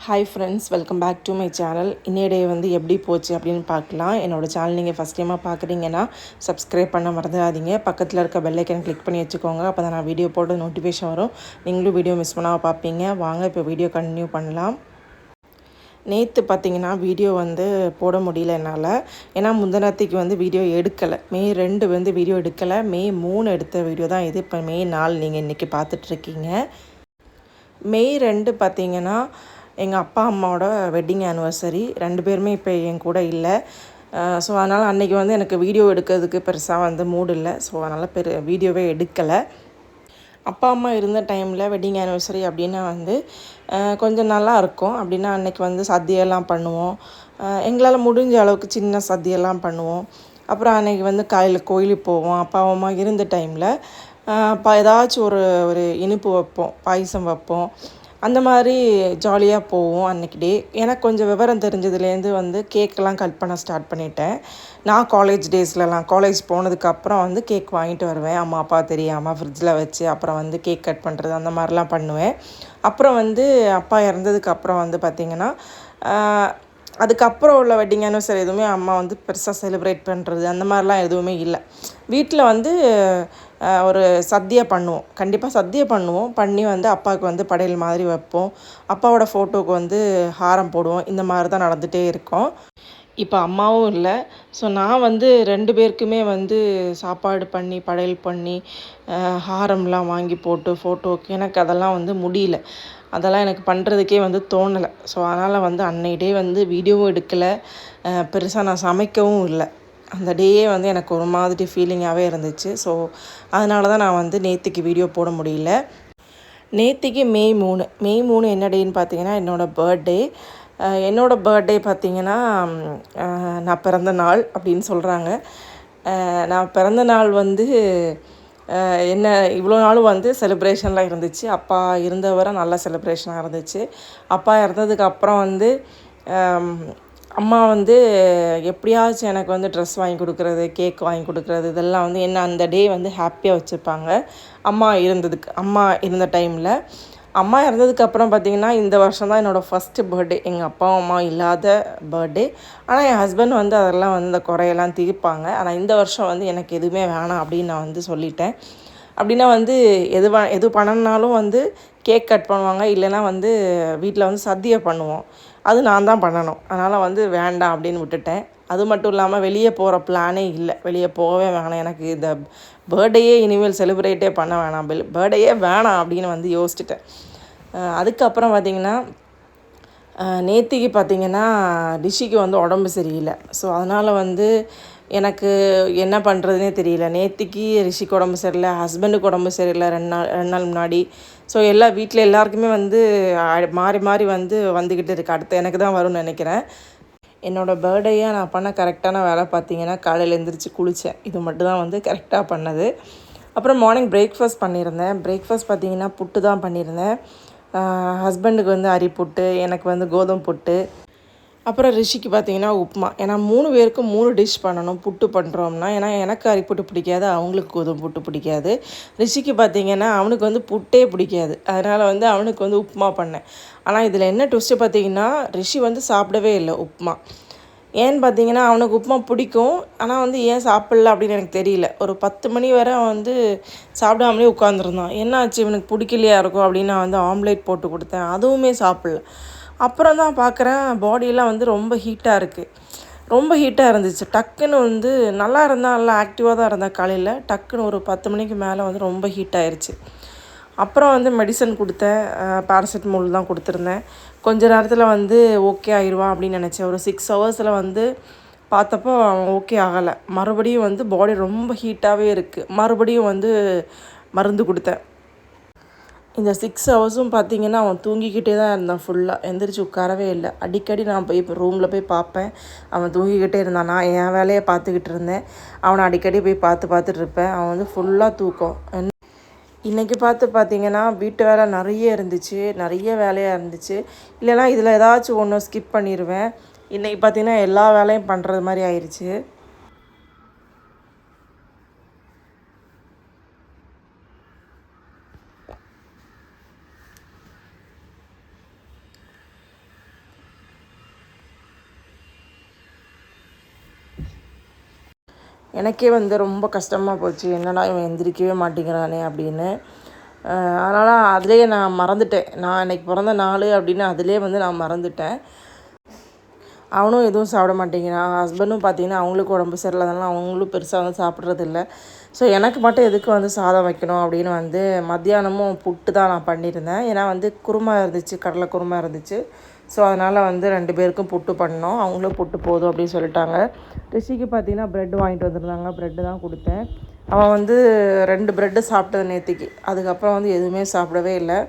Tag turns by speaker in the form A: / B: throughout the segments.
A: Hi friends, welcome back to my channel. இன்னைய day வந்து எப்படி போச்சு அப்படின்னு பார்க்கலாம். என்னோடய சேனல் நீங்கள் ஃபஸ்ட் டைமாக பார்க்குறீங்கன்னா சப்ஸ்கிரைப் பண்ண மறந்துடாதீங்க. பக்கத்தில் இருக்க பெல் ஐக்கன் கிளிக் பண்ணி வச்சுக்கோங்க. அப்போ தான் நான் வீடியோ போட்டு நோட்டிஃபிகேஷன் வரும். நீங்களும் வீடியோ மிஸ் பண்ணாமல் பார்ப்பீங்க. வாங்க இப்போ வீடியோ கண்டினியூ பண்ணலாம். நேற்று பார்த்தீங்கன்னா வீடியோ வந்து போட முடியல என்னால். ஏன்னா முந்தினத்துக்கு வந்து வீடியோ எடுக்கலை. மே 2 வந்து வீடியோ எடுக்கலை. மே 3 எடுத்த வீடியோ தான் இது. இப்போ மே 4 நீங்கள் இன்றைக்கி பார்த்துட்ருக்கீங்க. மே 2 பார்த்தீங்கன்னா எங்கள் அப்பா அம்மாவோட வெட்டிங் ஆனிவர்சரி. 2 பேருமே இப்போ என் கூட இல்லை. ஸோ அதனால் அன்றைக்கி வந்து எனக்கு வீடியோ எடுக்கிறதுக்கு பெருசாக வந்து மூடு இல்லை. ஸோ அதனால் வீடியோவே எடுக்கலை. அப்பா அம்மா இருந்த டைமில் வெட்டிங் ஆனிவர்சரி அப்படின்னா வந்து கொஞ்சம் நல்லா இருக்கும். அப்படின்னா அன்றைக்கி வந்து சദ്യயெல்லாம் பண்ணுவோம். எங்களால் முடிஞ்ச அளவுக்கு சின்ன சദ്യயெல்லாம் பண்ணுவோம். அப்புறம் அன்றைக்கி வந்து காலையில் கோயிலுக்கு போவோம். அப்பா அம்மா இருந்த டைமில் ஏதாச்சும் ஒரு ஒரு இனிப்பு வைப்போம், பாயசம் வைப்போம். அந்த மாதிரி ஜாலியாக போவோம் அன்றைக்கி டே. எனக்கு கொஞ்சம் விவரம் தெரிஞ்சதுலேருந்து வந்து கேக்கெல்லாம் கட் பண்ண ஸ்டார்ட் பண்ணிட்டேன். நான் காலேஜ் போனதுக்கப்புறம் வந்து கேக் வாங்கிட்டு வருவேன். அம்மா அப்பா தெரியாமல் ஃப்ரிட்ஜில் வச்சு அப்புறம் வந்து கேக் கட் பண்ணுறது அந்த மாதிரிலாம் பண்ணுவேன். அப்புறம் வந்து அப்பா இறந்ததுக்கப்புறம் வந்து பார்த்திங்கன்னா அதுக்கப்புறம் உள்ள வெட்டிங் ஆனிவர்சரி எதுவுமே அம்மா வந்து பெருசாக செலிப்ரேட் பண்ணுறது அந்த மாதிரிலாம் எதுவுமே இல்லை. வீட்டில் வந்து ஒரு சദ്യ பண்ணுவோம். கண்டிப்பாக சദ്യ பண்ணுவோம். பண்ணி வந்து அப்பாவுக்கு வந்து படையல் மாதிரி வைப்போம். அப்பாவோட ஃபோட்டோவுக்கு வந்து ஹாரம் போடுவோம். இந்த மாதிரி தான் நடந்துகிட்டே இருக்கோம். இப்போ அம்மாவும் இல்லை. ஸோ நான் வந்து 2 பேருக்குமே வந்து சாப்பாடு பண்ணி படையல் பண்ணி ஹாரம்லாம் வாங்கி போட்டு ஃபோட்டோவுக்கு எனக்கு அதெல்லாம் வந்து முடியல. அதெல்லாம் எனக்கு பண்ணுறதுக்கே வந்து தோணலை. ஸோ அதனால் வந்து அன்னைய டே வந்து வீடியோவும் எடுக்கலை. பெருசாக நான் சமைக்கவும் இல்லை. அந்த டேயே வந்து எனக்கு ஒரு மாதிரி ஃபீலிங்காகவே இருந்துச்சு. ஸோ அதனால தான் நான் வந்து நேற்றுக்கு வீடியோ போட முடியல. நேற்றுக்கு மே 3 என்ன டேன்னு பார்த்தீங்கன்னா என்னோடய பர்த்டே. என்னோடய பர்த்டே பார்த்திங்கன்னா நான் பிறந்த நாள் அப்படின்னு சொல்கிறாங்க. நான் பிறந்த நாள் வந்து என்ன இவ்வளோ நாளும் வந்து செலிப்ரேஷன்லாம் இருந்துச்சு. அப்பா இருந்தவரை நல்ல செலிப்ரேஷனாக இருந்துச்சு. அப்பா இறந்ததுக்கப்புறம் வந்து அம்மா வந்து எப்படியாச்சும் எனக்கு வந்து ட்ரெஸ் வாங்கி கொடுக்குறது, கேக் வாங்கி கொடுக்குறது, இதெல்லாம் வந்து என்ன அந்த டே வந்து ஹாப்பியாக வச்சுருப்பாங்க. அம்மா இருந்த டைமில். அம்மா இறந்ததுக்கப்புறம் பார்த்திங்கன்னா இந்த வருஷம் தான் என்னோடய ஃபஸ்ட்டு பர்த்டே. எங்கள் அப்பா அம்மா இல்லாத பர்த்டே. ஆனால் என் ஹஸ்பண்ட் வந்து அதெல்லாம் வந்து இந்த குறையெல்லாம் தீர்ப்பாங்க. ஆனால் இந்த வருஷம் வந்து எனக்கு எதுவுமே வேணாம் அப்படின்னு நான் வந்து சொல்லிட்டேன். அப்படின்னா வந்து எது பண்ணணுனாலும் வந்து கேக் கட் பண்ணுவாங்க. இல்லைனா வந்து வீட்டில் வந்து சദ്യ பண்ணுவோம். அது நான் தான் பண்ணணும். அதனால் வந்து வேண்டாம் அப்படின்னு விட்டுட்டேன். அது மட்டும் இல்லாமல் வெளியே போகிற பிளானே இல்லை. வெளியே போகவே வேணாம், எனக்கு இந்த பர்த்டேயே இனிமேல் செலிப்ரேட்டே பண்ண வேணாம், பர்த்டேயே வேணாம் அப்படின்னு வந்து யோசிச்சிட்டேன். அதுக்கப்புறம் பார்த்திங்கன்னா நேத்திக்கு பார்த்திங்கன்னா ரிஷிக்கு வந்து உடம்பு சரியில்லை. ஸோ அதனால் வந்து எனக்கு என்ன பண்ணுறதுனே தெரியல. நேத்திக்கு ரிஷிக்கு உடம்பு சரியில்லை, ஹஸ்பண்டுக்கு உடம்பு சரியில்லை 2 நாள் முன்னாடி. ஸோ வீட்டில் எல்லாருக்குமே வந்து மாறி மாறி வந்துக்கிட்டு இருக்குது. அடுத்து எனக்கு தான் வரும்னு நினைக்கிறேன். என்னோடய பர்த்டேயாக நான் பண்ண கரெக்டான வேலை பார்த்திங்கன்னா காலையில் எழுந்திரிச்சு குளித்தேன். இது மட்டும் தான் வந்து கரெக்டாக பண்ணது. அப்புறம் மார்னிங் பிரேக்ஃபாஸ்ட் பண்ணியிருந்தேன். பிரேக்ஃபாஸ்ட் பார்த்திங்கன்னா புட்டு தான் பண்ணியிருந்தேன். ஹஸ்பண்டுக்கு வந்து அரி புட்டு, எனக்கு வந்து கோதுமை புட்டு, அப்புறம் ரிஷிக்கு பார்த்திங்கன்னா உப்புமா. ஏன்னா 3 பேருக்கும் 3 டிஷ் பண்ணணும். புட்டு பண்ணுறோம்னா, ஏன்னா எனக்கு அரி புட்டு பிடிக்காது, அவங்களுக்கு கோதுமை புட்டு பிடிக்காது. ரிஷிக்கு பார்த்திங்கன்னா அவனுக்கு வந்து புட்டே பிடிக்காது. அதனால் வந்து அவனுக்கு வந்து உப்புமா பண்ணேன். ஆனால் இதில் என்ன ட்விஸ்ட்டு பார்த்திங்கன்னா ரிஷி வந்து சாப்பிடவே இல்லை உப்புமா. ஏன்னு பார்த்தீங்கன்னா அவனுக்கு உப்புமா பிடிக்கும். ஆனால் வந்து ஏன் சாப்பிட்ல அப்படின்னு எனக்கு தெரியல. ஒரு 10 மணி வரை அவன் வந்து சாப்பிடாமலே உட்காந்துருந்தான். என்னாச்சு இவனுக்கு பிடிக்கலையா இருக்கும் அப்படின்னு நான் வந்து ஆம்லேட் போட்டு கொடுத்தேன். அதுவுமே சாப்பிட்ல. அப்புறம் தான் பார்க்குறேன் பாடியெல்லாம் வந்து ரொம்ப ஹீட்டாக இருக்குது. ரொம்ப ஹீட்டாக இருந்துச்சு. டக்குன்னு வந்து நல்லா ஆக்டிவாக தான் இருந்தான் காலையில். டக்குன்னு ஒரு 10 மணிக்கு மேலே வந்து ரொம்ப ஹீட் ஆயிடுச்சு. அப்புறம் வந்து மெடிசன் கொடுத்தேன். பேராசிட்டமால் தான் கொடுத்துருந்தேன். கொஞ்ச நேரத்தில் வந்து ஓகே ஆயிடுவான் அப்படின்னு நினச்சேன். ஒரு 6 ஹவர்ஸில் வந்து பார்த்தப்போ அவன் ஓகே ஆகலை. மறுபடியும் வந்து பாடி ரொம்ப ஹீட்டாகவே இருக்குது. மறுபடியும் வந்து மருந்து கொடுத்தேன். இந்த 6 ஹவர்ஸும் பார்த்திங்கன்னா அவன் தூங்கிக்கிட்டே தான் இருந்தான். ஃபுல்லாக எந்திரிச்சு உட்காரவே இல்லை. அடிக்கடி நான் போய் இப்போ ரூமில் போய் பார்ப்பேன். அவன் தூங்கிக்கிட்டே இருந்தான். நான் என் வேலையை பார்த்துக்கிட்டு இருந்தேன். அவனை அடிக்கடி போய் பார்த்துட்டு இருப்பேன். அவன் வந்து ஃபுல்லாக தூக்கம். இன்றைக்கி பார்த்திங்கன்னா வீட்டு வேலை நிறைய இருந்துச்சு. நிறைய வேலையாக இருந்துச்சு. இல்லைனா இதில் ஏதாச்சும் ஒன்று ஸ்கிப் பண்ணிடுவேன். இன்றைக்கி பார்த்திங்கன்னா எல்லா வேலையும் பண்ணுறது மாதிரி ஆயிடுச்சு. எனக்கே வந்து ரொம்ப கஷ்டமாக போச்சு, என்னடா இவன் எந்திரிக்கவே மாட்டேங்கிறானே அப்படின்னு. அதனால் அதிலேயே நான் மறந்துட்டேன், நான் அன்றைக்கி பிறந்த நாள் அப்படின்னு அதிலே வந்து நான் மறந்துட்டேன். அவனும் எதுவும் சாப்பிட மாட்டேங்கிறான். ஹஸ்பண்டும் பார்த்திங்கன்னா அவங்களுக்கு உடம்பு சரியில்லாதனால அவங்களும் பெருசாக வந்து சாப்பிட்றதில்ல. ஸோ எனக்கு மட்டும் எதுக்கு வந்து சாதம் வைக்கணும் அப்படின்னு வந்து மத்தியானமும் புட்டு தான் நான் பண்ணியிருந்தேன். ஏன்னா வந்து குருமா இருந்துச்சு, கடலை குருமா இருந்துச்சு. ஸோ அதனால் வந்து 2 பேருக்கும் புட்டு பண்ணோம். அவங்களும் புட்டு போதும் அப்படின்னு சொல்லிட்டாங்க. ரிஷிக்கு பார்த்திங்கன்னா ப்ரெட் வாங்கிட்டு வந்துருந்தாங்க, ப்ரெட்டு தான் கொடுத்தேன். அவன் வந்து 2 ப்ரெட்டு சாப்பிட்டது நேற்றுக்கு. அதுக்கப்புறம் வந்து எதுவுமே சாப்பிடவே இல்லை.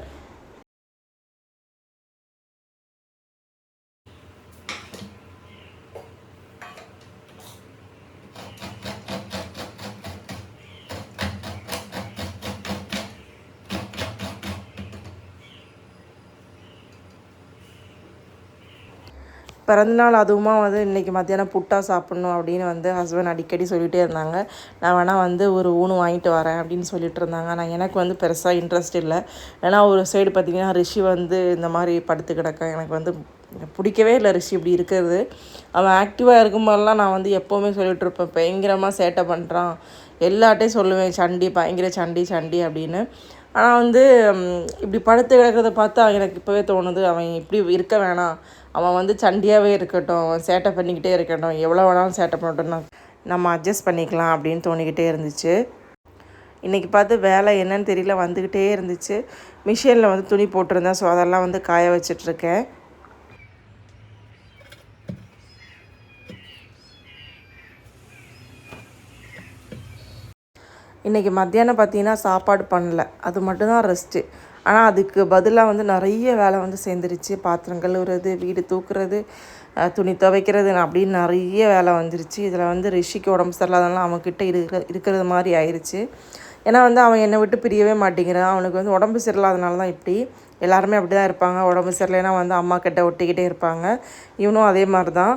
A: பிறந்தநாள் அதுவுமா வந்து இன்றைக்கி மத்தியானம் புட்டா சாப்பிட்ணும் அப்படின்னு வந்து ஹஸ்பண்ட் அடிக்கடி சொல்லிகிட்டே இருந்தாங்க. நான் வேணால் வந்து ஒரு ஊனு வாங்கிட்டு வரேன் அப்படின்னு சொல்லிட்டு இருந்தாங்க. ஆனால் எனக்கு வந்து பெருசாக இன்ட்ரெஸ்ட் இல்லை. ஏன்னா ஒரு சைடு பார்த்திங்கன்னா ரிஷி வந்து இந்த மாதிரி படுத்து கிடக்க எனக்கு வந்து பிடிக்கவே இல்லை. ரிஷி இப்படி இருக்கிறது, அவன் ஆக்டிவாக இருக்கும்போதெல்லாம் நான் வந்து எப்போவுமே சொல்லிகிட்டு இருப்பேன், பயங்கரமாக சேட்டை பண்ணுறான், எல்லாட்டையும் சொல்லுவேன் சண்டி, பயங்கர சண்டி சண்டி அப்படின்னு. ஆனால் வந்து இப்படி படுத்து கிடக்கிறத பார்த்தா எனக்கு இப்போவே தோணுது, அவன் இப்படி இருக்க வேணாம், அவன் வந்து சண்டியாகவே இருக்கட்டும், அவன் சேட்டை பண்ணிக்கிட்டே இருக்கட்டும், எவ்வளோ வேணாலும் சேட்டை பண்ணட்டும், நம்ம அட்ஜஸ்ட் பண்ணிக்கலாம் அப்படின்னு தோணிக்கிட்டே இருந்துச்சு. இன்றைக்கி பார்த்து வேலை என்னன்னு தெரியல, வந்துக்கிட்டே இருந்துச்சு. மிஷினில் வந்து துணி போட்டிருந்தேன். ஸோ அதெல்லாம் வந்து காய வச்சிட்ருக்கேன். இன்றைக்கி மத்தியானம் பார்த்திங்கன்னா சாப்பாடு பண்ணல, அது மட்டும்தான் ரெஸ்ட்டு. ஆனால் அதுக்கு பதிலாக வந்து நிறைய வேலை வந்து சேர்ந்துருச்சு. பாத்திரம் கழுவுறது, வீடு தூக்குறது, துணி துவைக்கிறது அப்படின்னு நிறைய வேலை வந்துருச்சு. இதில் வந்து ரிஷிக்கு உடம்பு சரியில்லாதனால அவன்கிட்ட இருக்கிறது மாதிரி ஆயிடுச்சு. ஏன்னா வந்து அவன் என்னை விட்டு பிரியவே மாட்டேங்கிறான். அவனுக்கு வந்து உடம்பு சரியில்லாதனால தான் இப்படி. எல்லாருமே அப்படி தான் இருப்பாங்க, உடம்பு சரியில்லைன்னா வந்து அம்மா கிட்ட ஒட்டிக்கிட்டே இருப்பாங்க. இவனும் அதே மாதிரி தான்.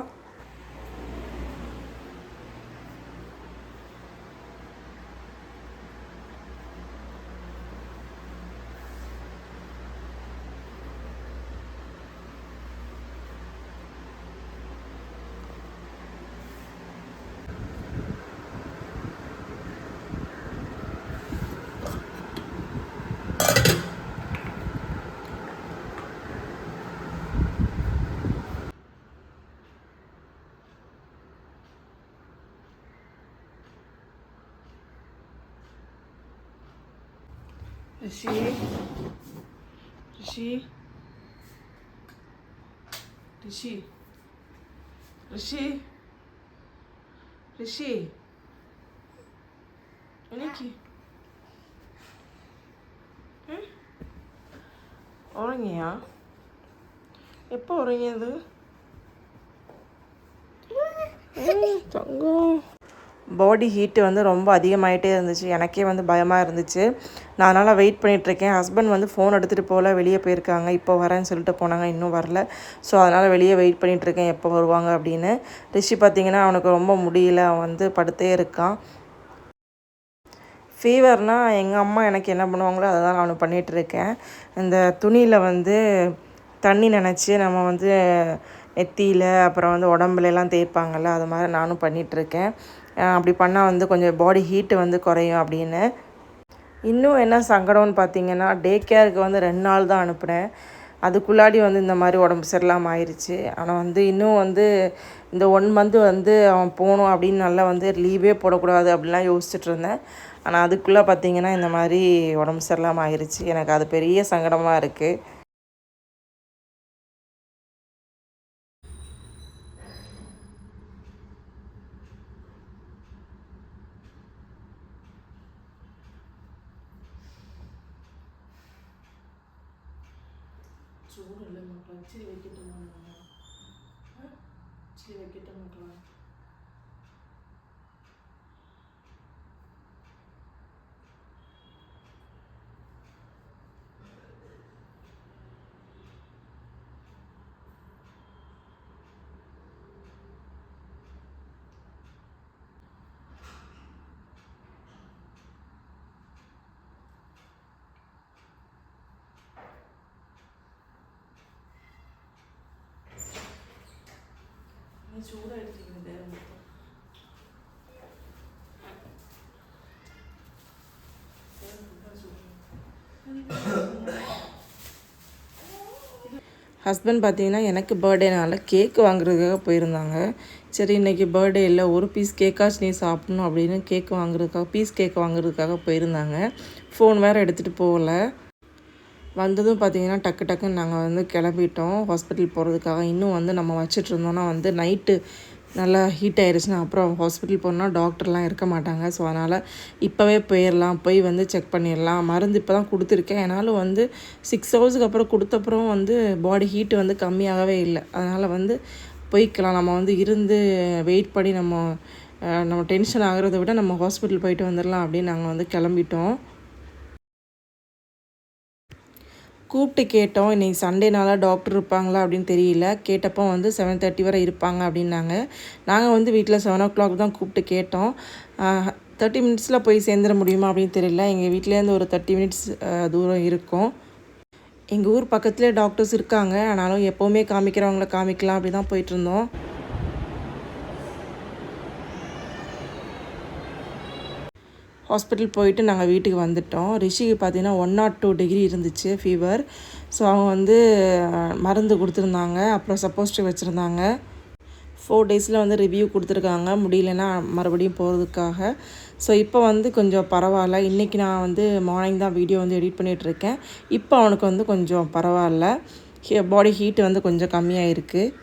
A: ரிஷி, ரிஷி, ரிஷி, ரிஷி, ரிஷி, இன்னைக்கு உறங்கியா? எப்போ உறங்கியது தங்கம்? பாடி ஹீட்டு வந்து ரொம்ப அதிகமாகிட்டே இருந்துச்சு. எனக்கே வந்து பயமாக இருந்துச்சு. நான் அதனால் வெயிட் பண்ணிகிட்ருக்கேன். ஹஸ்பண்ட் வந்து ஃபோன் எடுத்துகிட்டு போகல, வெளியே போயிருக்காங்க. இப்போ வரேன்னு சொல்லிட்டு போனாங்க, இன்னும் வரல. ஸோ அதனால் வெளியே வெயிட் பண்ணிகிட்ருக்கேன், எப்போ வருவாங்க அப்படின்னு. ரிஷி பார்த்திங்கன்னா அவனுக்கு ரொம்ப முடியல, அவன் வந்து படுத்தே இருக்கான். ஃபீவர்னால் எங்கள் அம்மா எனக்கு என்ன பண்ணுவாங்களோ அதை தான் நான் பண்ணிகிட்ருக்கேன். இந்த துணியில் வந்து தண்ணி நனைச்சி நம்ம வந்து நெத்தியில் அப்புறம் வந்து உடம்புலலாம் தேய்ப்பாங்கள்ல, அது மாதிரி நானும் பண்ணிகிட்ருக்கேன். அப்படி பண்ணால் வந்து கொஞ்சம் பாடி ஹீட்டு வந்து குறையும் அப்படின்னு. இன்னும் என்ன சங்கடம்னு பார்த்திங்கன்னா, டே கேருக்கு வந்து 2 நாள் தான் அனுப்புனேன். அதுக்குள்ளாடி வந்து இந்த மாதிரி உடம்பு சரியில்லாமல் ஆயிடுச்சு. ஆனால் வந்து இன்னும் வந்து இந்த 1 மந்த் வந்து அவன் போகணும் அப்படின்னு நல்லா வந்து லீவே போடக்கூடாது அப்படிலாம் யோசிச்சுட்டு இருந்தேன். ஆனால் அதுக்குள்ளே பார்த்திங்கன்னா இந்த மாதிரி உடம்பு சரியில்லாமல் ஆயிடுச்சு. எனக்கு அது பெரிய சங்கடமாக இருக்குது. சூடு இல்லை மக்களா, சரி வைக்கட்டுமா? சரி வைக்கட்டும் மக்களா. ചൂടായിട്ടിരിക്കുന്നത് ஹஸ்பண்ட் பார்த்திங்கன்னா எனக்கு பர்த்டேனால கேக்கு வாங்குறதுக்காக போயிருந்தாங்க. சரி இன்றைக்கி பர்த்டே இல்லை, ஒரு பீஸ் கேக்காச்சும் நீ சாப்பிட்ணும் அப்படின்னு கேக் வாங்குறதுக்காக போயிருந்தாங்க. ஃபோன் வேறு எடுத்துகிட்டு போகல. வந்ததும் பார்த்திங்கன்னா டக்கு டக்குன்னு நாங்கள் வந்து கிளம்பிட்டோம் ஹாஸ்பிட்டல் போகிறதுக்காக. இன்னும் வந்து நம்ம வச்சுட்டு இருந்தோன்னா வந்து நைட்டு நல்லா ஹீட் ஆயிடுச்சுன்னா அப்புறம் ஹாஸ்பிட்டல் போனால் டாக்டர்லாம் இருக்க மாட்டாங்க. ஸோ அதனால் இப்போவே போயிடலாம், போய் வந்து செக் பண்ணிடலாம். மருந்து இப்போ தான் கொடுத்துருக்கேன். ஆனாலும் வந்து 6 ஹவர்ஸுக்கு அப்புறம் கொடுத்தப்புறம் வந்து பாடி ஹீட்டு வந்து கம்மியாகவே இல்லை. அதனால் வந்து போய்க்கலாம். நம்ம வந்து இருந்து வெயிட் பண்ணி நம்ம டென்ஷன் ஆகிறத விட நம்ம ஹாஸ்பிட்டல் போயிட்டு வந்துடலாம் அப்படின்னு நாங்கள் வந்து கிளம்பிட்டோம். கூப்பிட்டு கேட்டோம், இன்றைக்கி சண்டேனால டாக்டர் இருப்பாங்களா அப்படின்னு தெரியல. கேட்டப்போ வந்து 7:30 வரை இருப்பாங்க அப்படின்னாங்க. நாங்கள் வந்து வீட்டில் 7 o'clock தான் கூப்பிட்டு கேட்டோம். 30 மினிட்ஸில் போய் சேர்ந்துட முடியுமா அப்படின்னு தெரியல. எங்கள் வீட்டிலேருந்து ஒரு 30 மினிட்ஸ் தூரம் இருக்கும். எங்கள் ஊர் பக்கத்துலேயே டாக்டர்ஸ் இருக்காங்க. ஆனாலும் எப்போவுமே காமிக்கிறவங்கள காமிக்கலாம் அப்படி தான் போயிட்டுருந்தோம். ஹாஸ்பிட்டல் போயிட்டு நாங்கள் வீட்டுக்கு வந்துவிட்டோம். ரிஷிக்கு பார்த்திங்கன்னா 102 டிகிரி இருந்துச்சு ஃபீவர். ஸோ அவங்க வந்து மருந்து கொடுத்துருந்தாங்க. அப்புறம் சப்போஸ்டிவ் வச்சுருந்தாங்க. 4 டேஸில் வந்து ரிவ்யூ கொடுத்துருக்காங்க, முடியலன்னா மறுபடியும் போகிறதுக்காக. ஸோ இப்போ வந்து கொஞ்சம் பரவாயில்ல. இன்றைக்கி நான் வந்து மார்னிங் தான் வீடியோ வந்து எடிட் பண்ணிகிட்ருக்கேன். இப்போ அவனுக்கு வந்து கொஞ்சம் பரவாயில்ல. பாடி ஹீட்டு வந்து கொஞ்சம் கம்மியாக இருக்குது.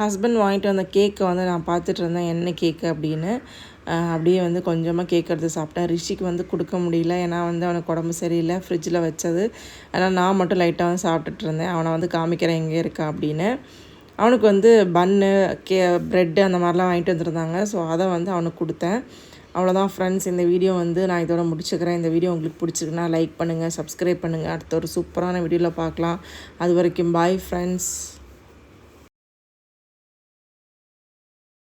A: ஹஸ்பண்ட் வாங்கிட்டு வந்த கேக்கை வந்து நான் பார்த்துட்டு இருந்தேன், என்ன கேக்கு அப்படின்னு. அப்படியே வந்து கொஞ்சமாக கேக் எடுத்து சாப்பிட்டேன். ரிஷிக்கு வந்து கொடுக்க முடியல, ஏன்னா வந்து அவனுக்கு உடம்பு சரியில்லை, ஃப்ரிட்ஜில் வச்சது. அதனால் நான் மட்டும் லைட்டாக வந்து சாப்பிட்டுட்டு இருந்தேன். அவனை வந்து காமிக்கிறேன் எங்கே இருக்கா அப்படின்னு. அவனுக்கு வந்து பன்னு ப்ரெட்டு அந்த மாதிரிலாம் வாங்கிட்டு வந்துருந்தாங்க. ஸோ அதை வந்து அவனுக்கு கொடுத்தேன். அவ்வளோதான் ஃப்ரெண்ட்ஸ், இந்த வீடியோ வந்து நான் இதோட முடிச்சுக்கிறேன். இந்த வீடியோ உங்களுக்கு பிடிச்சிருக்குன்னா லைக் பண்ணுங்கள், சப்ஸ்கிரைப் பண்ணுங்கள். அடுத்த ஒரு சூப்பரான வீடியோவில் பார்க்கலாம். அது வரைக்கும் பாய் ஃப்ரெண்ட்ஸ்.